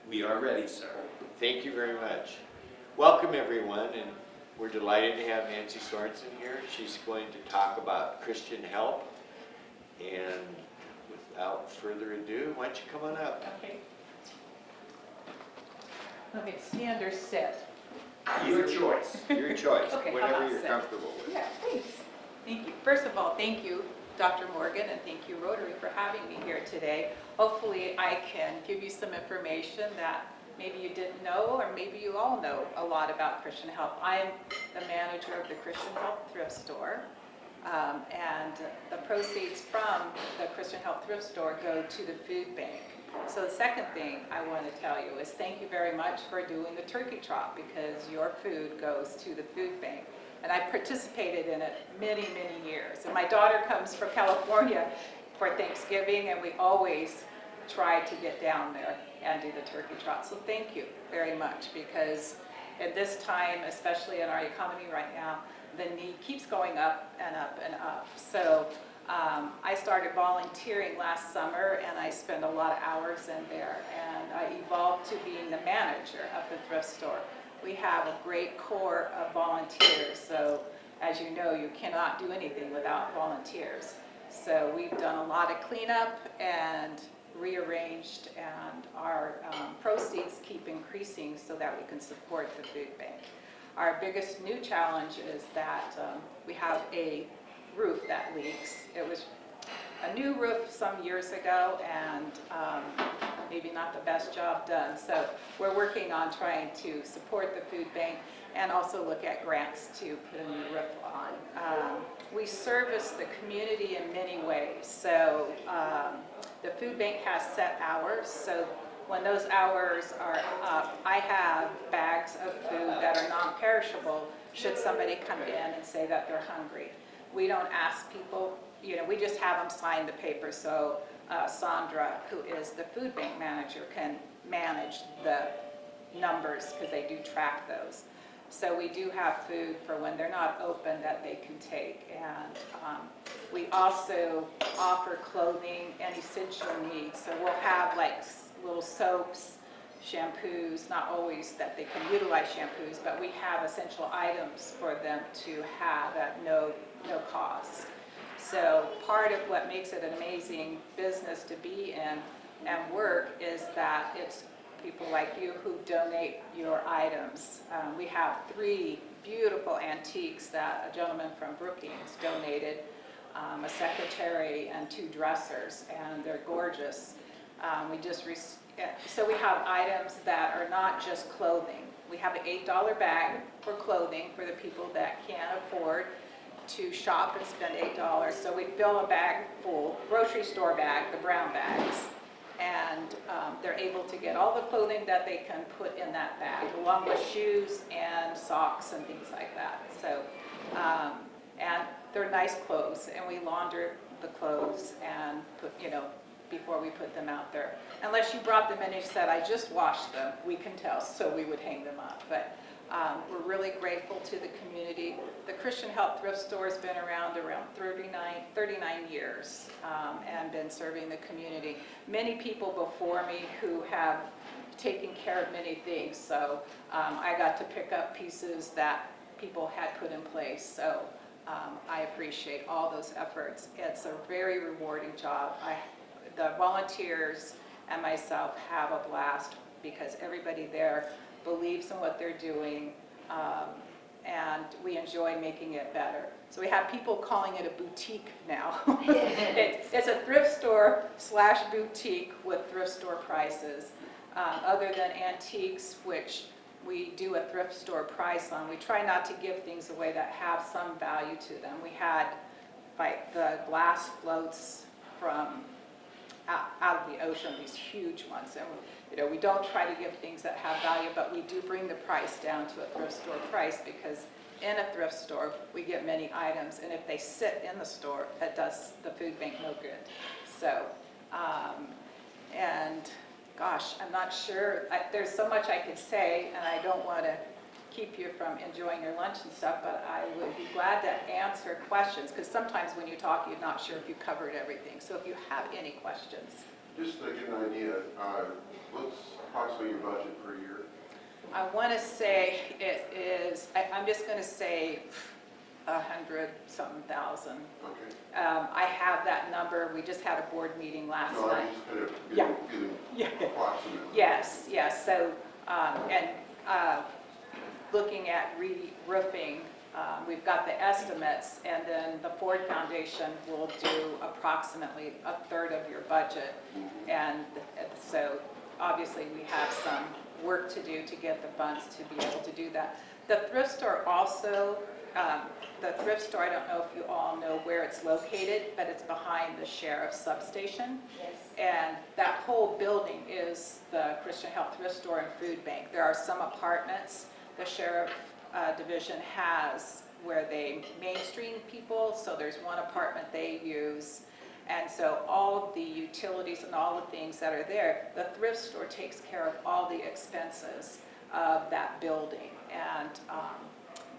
We are ready, sir. Thank you very much. Welcome everyone, and we're delighted to have Nancy Sorensen here. She's going to talk about Christian help. And without further ado, why don't you come on up? Okay. Okay, stand or sit? Your choice. Your choice, Okay, how whatever about you're sit? comfortable with. Yeah, thanks. Thank you. First of all, thank you, Dr. Morgan, and thank you, Rotary, for having me here today. Hopefully, I can give you some information that maybe you didn't know, or maybe you all know a lot about Christian Help. I am the manager of the Christian Help Thrift Store, and the proceeds from the Christian Help Thrift Store go to the food bank. So the second thing I want to tell you is thank you very much for doing the turkey trot, because your food goes to the food bank. And I participated in it many, many years. And my daughter comes from California for Thanksgiving, and we always try to get down there and do the turkey trot. So thank you very much, because at this time, especially in our economy right now, the need keeps going up and up and up. So I started volunteering last summer, and I spent a lot of hours in there, and I evolved to being the manager of the thrift store. We have a great core of volunteers, so as you know, you cannot do anything without volunteers. So we've done a lot of cleanup and rearranged, and our proceeds keep increasing so that we can support the food bank. Our biggest new challenge is that we have a roof that leaks. It was a new roof some years ago, and maybe not the best job done. So we're working on trying to support the food bank and also look at grants to put a new roof on. We service the community in many ways. So the food bank has set hours. So when those hours are up, I have bags of food that are non-perishable should somebody come in and say that they're hungry. We don't ask people, we just have them sign the paper. So Sandra, who is the food bank manager, can manage the numbers because they do track those. So we do have food for when they're not open that they can take. And we also offer clothing and essential needs. So we'll have like little soaps, shampoos, not always that they can utilize shampoos, but we have essential items for them to have at no cost. So part of what makes it an amazing business to be in and work is that it's people like you who donate your items. We have 3 beautiful antiques that a gentleman from Brookings donated, a secretary and 2 dressers, and they're gorgeous. So we have items that are not just clothing. We have an $8 bag for clothing for the people that can't afford to shop and spend $8. So we fill a bag full, grocery store bag, the brown bags, and they're able to get all the clothing that they can put in that bag, along with shoes and socks and things like that. So, and they're nice clothes, and we launder the clothes and put, before we put them out there. Unless you brought them in and you said, I just washed them, we can tell, so we would hang them up. But we're really grateful to the community. The Christian Help Thrift Store has been around 39 years and been serving the community. Many people before me who have taken care of many things, so I got to pick up pieces that people had put in place. So I appreciate all those efforts. It's a very rewarding job. The volunteers and myself have a blast because everybody there believes in what they're doing, and we enjoy making it better. So we have people calling it a boutique now. It's a thrift store / boutique with thrift store prices. Other than antiques, which we do a thrift store price on, we try not to give things away that have some value to them. We had like the glass floats from out of the ocean, these huge ones. And we don't try to give things that have value, but we do bring the price down to a thrift store price, because in a thrift store, we get many items, and if they sit in the store, that does the food bank no good. So, and gosh, I'm not sure, there's so much I could say, and I don't want to keep you from enjoying your lunch and stuff, but I would be glad to answer questions, because sometimes when you talk, you're not sure if you covered everything. So if you have any questions. Just to get an idea, what's approximately your budget per year? I want to say it is, I'm just going to say 100-something thousand. Okay. I have that number. We just had a board meeting last No, night. I'm just kind of Yeah. getting approximate. Yes, yes. So, looking at re-roofing, we've got the estimates, and then the Ford Foundation will do approximately a third of your budget. Mhm. And so, obviously, we have some work to do to get the funds to be able to do that. The thrift store also, I don't know if you all know where it's located, but it's behind the sheriff's substation. Yes. And that whole building is the Christian Health Thrift Store and Food Bank. There are some apartments the sheriff division has where they mainstream people, so there's one apartment they use. And so all of the utilities and all the things that are there, the thrift store takes care of all the expenses of that building. And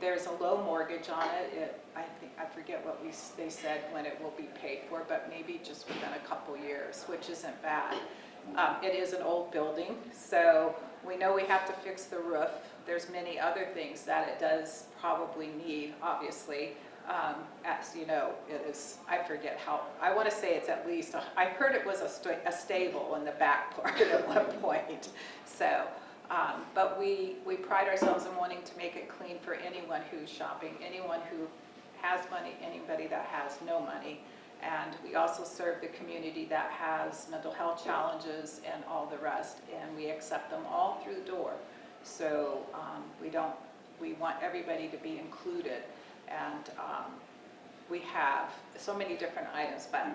there's a low mortgage on it. I forget what they said when it will be paid for, but maybe just within a couple years, which isn't bad. It is an old building, so we know we have to fix the roof. There's many other things that it does probably need, obviously. As you know, it is, I forget how, I want to say it's at least, I heard it was a stable in the back part at one point. So, but we pride ourselves in wanting to make it clean for anyone who's shopping, anyone who has money, anybody that has no money. And we also serve the community that has mental health challenges and all the rest, and we accept them all through the door. So we want everybody to be included. And we have so many different items, but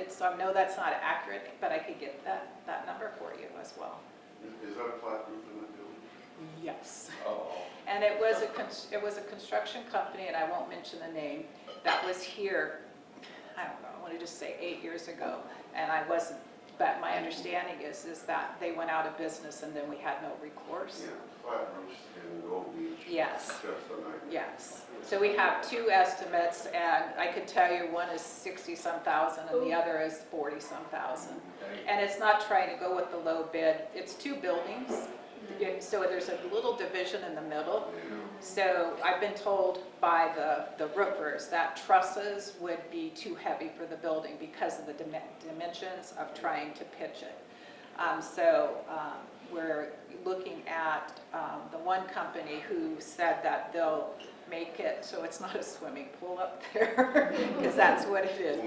so I know that's not accurate, but I could get that number for you as well. Is that a flat roof in that building? Yes. Oh, And it was a construction company, and I won't mention the name, that was here, I don't know, I want to just say 8 years ago, and I wasn't, but my understanding is that they went out of business and then we had no recourse. Yeah, flat roofs in Gold Beach. Yes. Just a nightmare. Yes. So we have two estimates, and I could tell you one is 60-some thousand and the other is 40-some thousand. And it's not trying to go with the low bid. It's two buildings, so there's a little division in the middle. So I've been told by the roofers that trusses would be too heavy for the building because of the dimensions of trying to pitch it. We're looking at the one company who said that they'll make it so it's not a swimming pool up there, because that's what it is.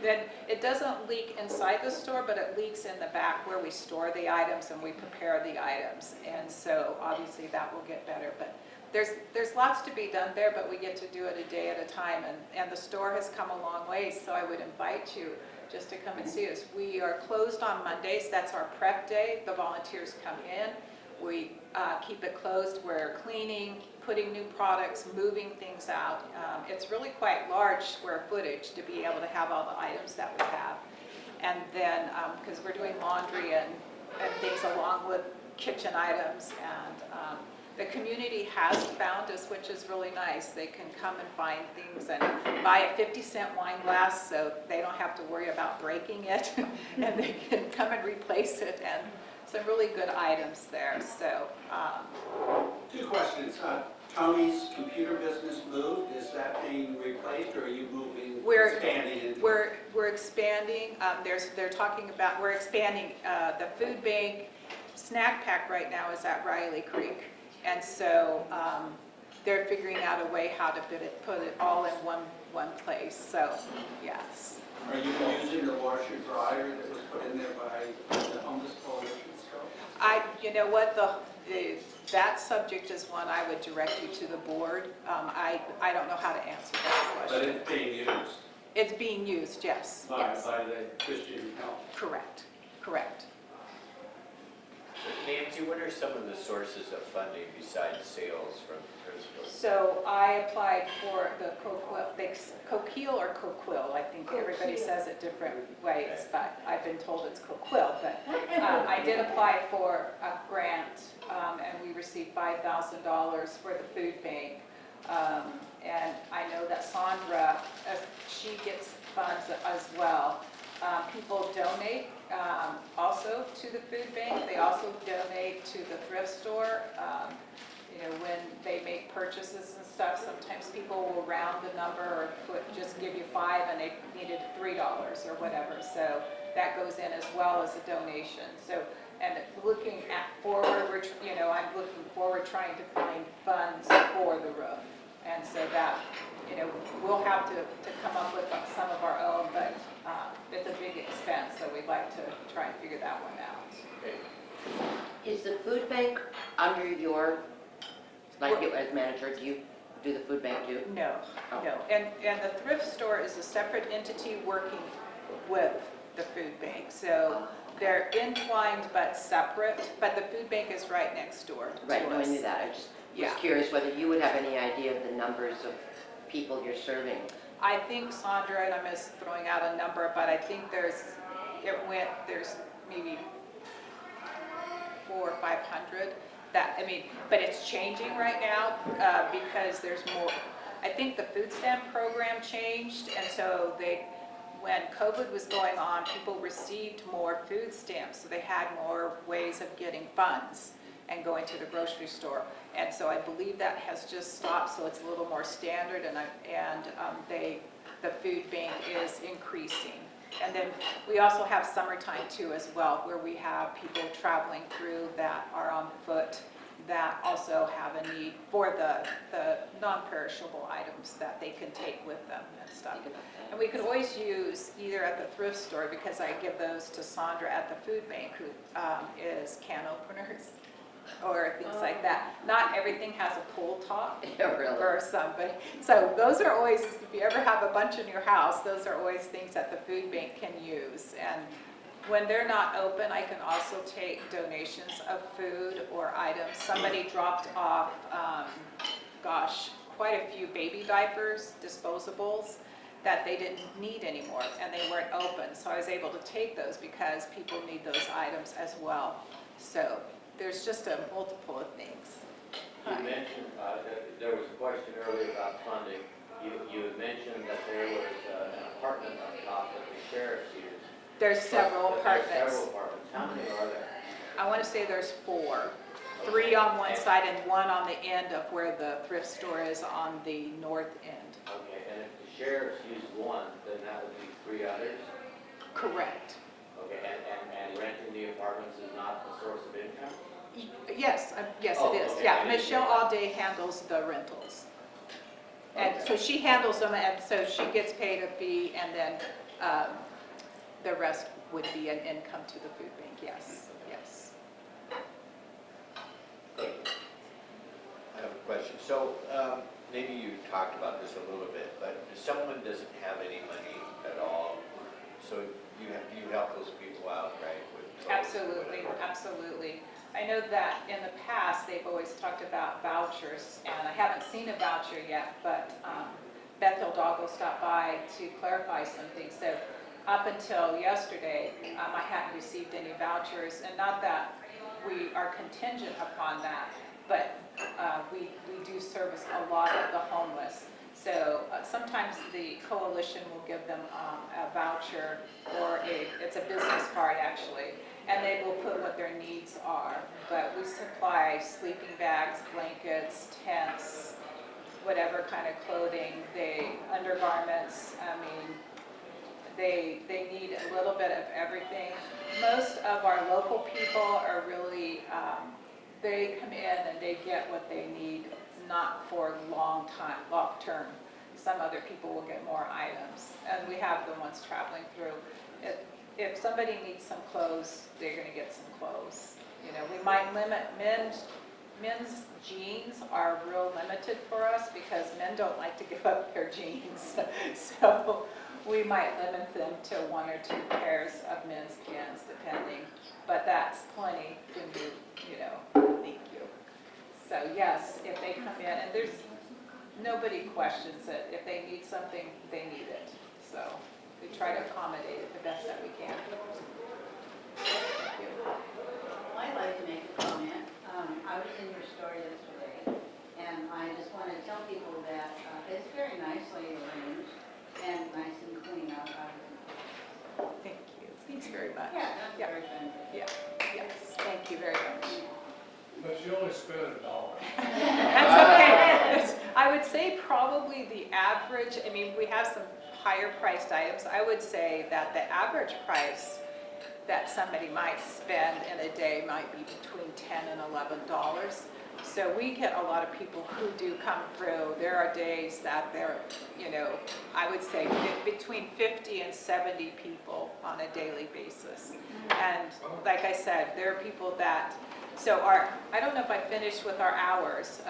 Then it doesn't leak inside the store, but it leaks in the back where we store the items and we prepare the items. And so obviously that will get better. But there's lots to be done there, but we get to do it a day at a time. And the store has come a long way, so I would invite you just to come and see us. We are closed on Mondays. That's our prep day. The volunteers come in. We keep it closed. We're cleaning, putting new products, moving things out. It's really quite large square footage to be able to have all the items that we have. And then, because we're doing laundry and things along with kitchen items, and the community has found us, which is really nice. They can come and find things and buy a 50-cent wine glass so they don't have to worry about breaking it, and they can come and replace it, and some really good items there. So, Two questions. Tony's computer business moved, is that being replaced, or are you moving, expanding into? We're expanding. They're talking about, we're expanding the food bank. Snack Pack right now is at Riley Creek, and so they're figuring out a way how to put it all in one place. So, yes. Are you using the washer dryer that was put in there by the homeless coalition? You know what, that subject is one I would direct you to the board. I don't know how to answer that But question. it's being used It's being used, yes, yes. by the Christian Health. Correct, correct. Nancy, what are some of the sources of funding besides sales from Crystal? So I applied for the Coquille or Coquille, I think everybody says it different ways, but I've been told it's Coquille. But I did apply for a grant, and we received $5,000 for the food bank. And I know that Sandra, she gets funds as well. People donate also to the food bank. They also donate to the thrift store. You know, when they make purchases and stuff, sometimes people will round the number or just give you $5 and they needed $3 or whatever. So that goes in as well as a donation. So, and looking forward, I'm looking forward trying to find funds for the roof. And so that, we'll have to come up with some of our own, but it's a big expense, so we'd like to try and figure that one out. Okay. Is the food bank under your, like you as manager, do you do the food bank too? No, Oh. no. And the thrift store is a separate entity working with the food bank. So they're entwined but separate, but the food bank is right next door to Right, no, I us. knew that. I just was Yeah. curious whether you would have any idea of the numbers of people you're serving. I think Sandra, and I'm just throwing out a number, but I think there's maybe 400 or 500 but it's changing right now because there's more. I think the food stamp program changed, and so when COVID was going on, people received more food stamps, so they had more ways of getting funds and going to the grocery store. And so I believe that has just stopped, so it's a little more standard, and the food bank is increasing. And then we also have summertime too as well, where we have people traveling through that are on foot that also have a need for the non-perishable items that they can take with them and stuff. Think about that. And we could always use either at the thrift store, because I give those to Sandra at the food bank, who is can openers or things like that. Not everything has a pull top Really? or somebody. So those are always, if you ever have a bunch in your house, those are always things that the food bank can use. And when they're not open, I can also take donations of food or items. Somebody dropped off, quite a few baby diapers, disposables, that they didn't need anymore, and they weren't open. So I was able to take those because people need those items as well. So there's just a multiple of things. You mentioned, there was a question earlier about funding. You had mentioned that there was an apartment on top that the sheriff's used. There's several But apartments. There's several apartments. How many are there? I want to say there's 4. 3 on one side and 1 on the end of where the thrift store is on the north end. Okay, and if the sheriff's used one, then that would be 3 others? Correct. Okay, and renting the apartments is not a source of income? Yes, yes Oh, it is. okay. Yeah, Michelle all day handles the rentals. And so Okay. she handles them, and so she gets paid a fee, and then the rest would be an income to the food bank, yes, yes. I have a question. So maybe you talked about this a little bit, but if someone doesn't have any money at all, so you help those people out, right? with clothes or Absolutely, whatever. absolutely. I know that in the past, they've always talked about vouchers, and I haven't seen a voucher yet, but Beth Hidalgo stopped by to clarify something. So up until yesterday, I hadn't received any vouchers, and not that we are contingent upon that, but we do service a lot of the homeless. So sometimes the coalition will give them a voucher, or it's a business card actually, and they will put what their needs are. But we supply sleeping bags, blankets, tents, whatever kind of clothing, undergarments. I mean, they need a little bit of everything. Most of our local people are really, they come in and they get what they need, not for long term. Some other people will get more items, and we have the ones traveling through. If somebody needs some clothes, they're going to get some clothes. You know, we might limit men's jeans are real limited for us because men don't like to give up their jeans. So we might limit them to 1 or 2 pairs of men's pants, depending. But that's plenty to do, thank you. So yes, if they come in, and nobody questions it. If they need something, they need it. So we try to accommodate it the best that we can. Thank you. I'd like to make a comment. I was in your store yesterday, and I just want to tell people that it's very nicely arranged and nice and clean out. Thank probably the average, I mean, we have some higher priced items. I would say that the average price that somebody might spend in a day might be between $10 and $11. So we get a lot of people who do come through. There are days that they're, you know, I would say between 50 and 70 people on a daily basis. And like I said, there are people that, so I don't know if I finished with our hours.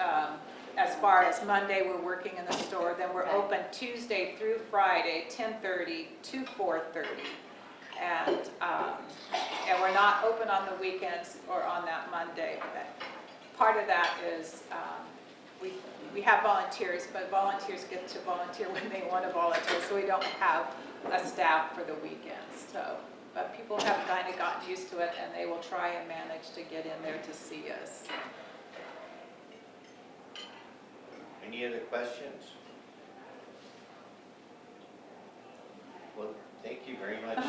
As far as Monday, we're working in the store, then we're open Tuesday through Friday, 10:30 to 4:30. And we're not open on the weekends or on that Monday. Part of that is we have volunteers, but volunteers get to volunteer when they want to volunteer, so we don't have a staff for the weekends. So, but people have kind of gotten used to it, and they will try and manage to get in there to see us. Any other questions? Well, thank you very much,